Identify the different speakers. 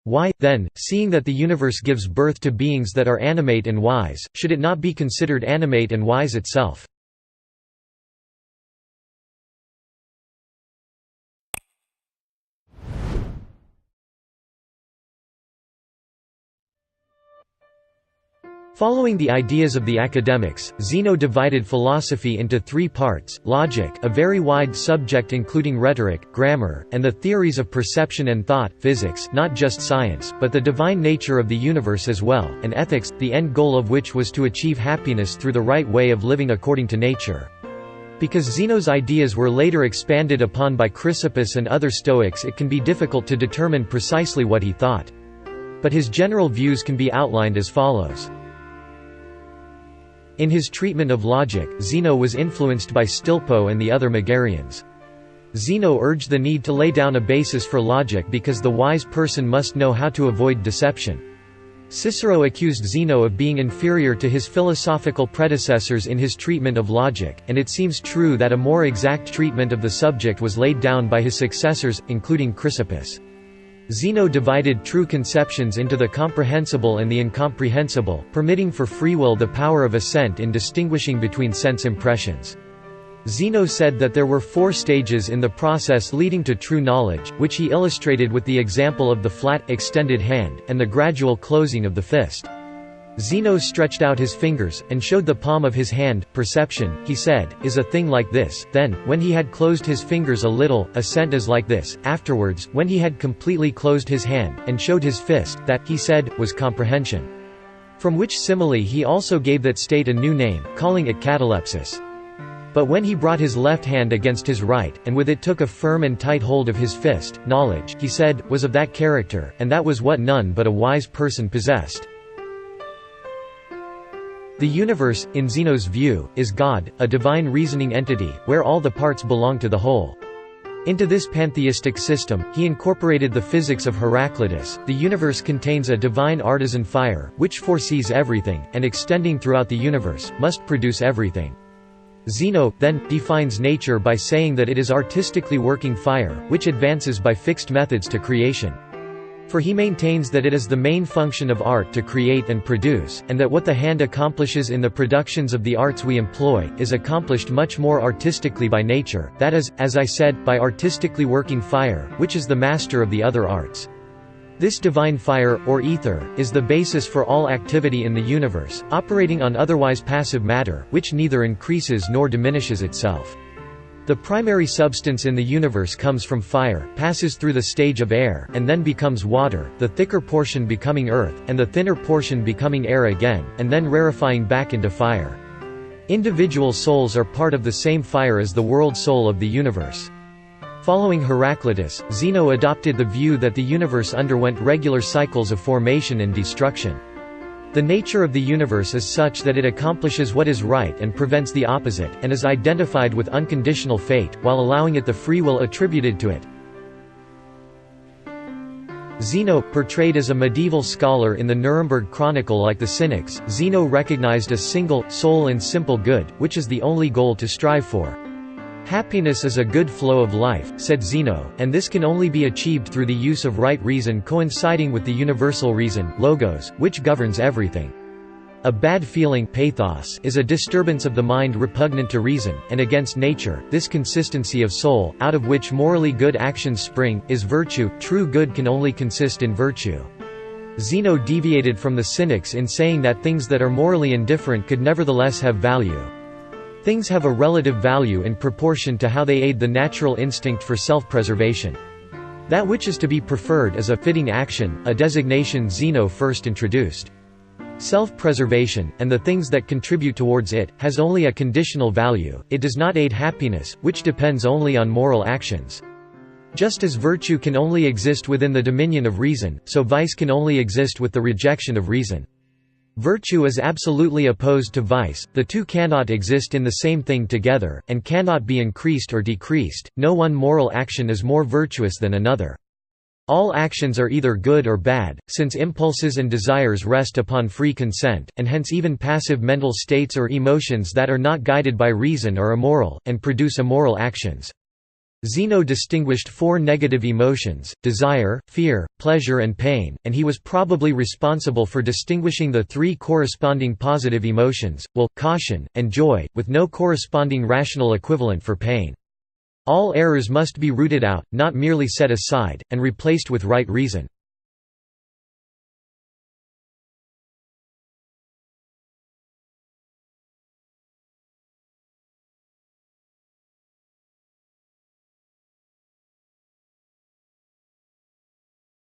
Speaker 1: Why, then, seeing that the universe gives birth to beings that are animate and wise, should it not be considered animate and wise itself? Following the ideas of the academics, Zeno divided philosophy into three parts: logic, a very wide subject including rhetoric, grammar, and the theories of perception and thought; physics, not just science, but the divine nature of the universe as well; and ethics, the end goal of which was to achieve happiness through the right way of living according to nature. Because Zeno's ideas were later expanded upon by Chrysippus and other Stoics, it can be difficult to determine precisely what he thought. But his general views can be outlined as follows. In his treatment of logic, Zeno was influenced by Stilpo and the other Megarians. Zeno urged the need to lay down a basis for logic because the wise person must know how to avoid deception. Cicero accused Zeno of being inferior to his philosophical predecessors in his treatment of logic, and it seems true that a more exact treatment of the subject was laid down by his successors, including Chrysippus. Zeno divided true conceptions into the comprehensible and the incomprehensible, permitting for free will the power of assent in distinguishing between sense impressions. Zeno said that there were 4 stages in the process leading to true knowledge, which he illustrated with the example of the flat, extended hand, and the gradual closing of the fist. Zeno stretched out his fingers, and showed the palm of his hand. Perception, he said, is a thing like this. Then, when he had closed his fingers a little, assent is like this. Afterwards, when he had completely closed his hand, and showed his fist, that, he said, was comprehension. From which simile he also gave that state a new name, calling it catalepsis. But when he brought his left hand against his right, and with it took a firm and tight hold of his fist, knowledge, he said, was of that character, and that was what none but a wise person possessed. The universe, in Zeno's view, is God, a divine reasoning entity, where all the parts belong to the whole. Into this pantheistic system, he incorporated the physics of Heraclitus. The universe contains a divine artisan fire, which foresees everything, and extending throughout the universe, must produce everything. Zeno, then, defines nature by saying that it is artistically working fire, which advances by fixed methods to creation. For he maintains that it is the main function of art to create and produce, and that what the hand accomplishes in the productions of the arts we employ, is accomplished much more artistically by nature, that is, as I said, by artistically working fire, which is the master of the other arts. This divine fire, or ether, is the basis for all activity in the universe, operating on otherwise passive matter, which neither increases nor diminishes itself. The primary substance in the universe comes from fire, passes through the stage of air, and then becomes water, the thicker portion becoming earth, and the thinner portion becoming air again, and then rarefying back into fire. Individual souls are part of the same fire as the world soul of the universe. Following Heraclitus, Zeno adopted the view that the universe underwent regular cycles of formation and destruction. The nature of the universe is such that it accomplishes what is right and prevents the opposite, and is identified with unconditional fate, while allowing it the free will attributed to it. Zeno, portrayed as a medieval scholar in the Nuremberg Chronicle like the Cynics, Zeno recognized a single, sole and simple good, which is the only goal to strive for. Happiness is a good flow of life, said Zeno, and this can only be achieved through the use of right reason coinciding with the universal reason, logos, which governs everything. A bad feeling, pathos, is a disturbance of the mind repugnant to reason, and against nature. This consistency of soul, out of which morally good actions spring, is virtue. True good can only consist in virtue. Zeno deviated from the Cynics in saying that things that are morally indifferent could nevertheless have value. Things have a relative value in proportion to how they aid the natural instinct for self-preservation. That which is to be preferred is a fitting action, a designation Zeno first introduced. Self-preservation, and the things that contribute towards it, has only a conditional value. It does not aid happiness, which depends only on moral actions. Just as virtue can only exist within the dominion of reason, so vice can only exist with the rejection of reason. Virtue is absolutely opposed to vice, the two cannot exist in the same thing together, and cannot be increased or decreased. No one moral action is more virtuous than another. All actions are either good or bad, since impulses and desires rest upon free consent, and hence even passive mental states or emotions that are not guided by reason are immoral, and produce immoral actions. Zeno distinguished four negative emotions: desire, fear, pleasure and pain, and he was probably responsible for distinguishing the three corresponding positive emotions, will, caution, and joy, with no corresponding rational equivalent for pain. All errors must be rooted out, not merely set aside, and replaced with right reason.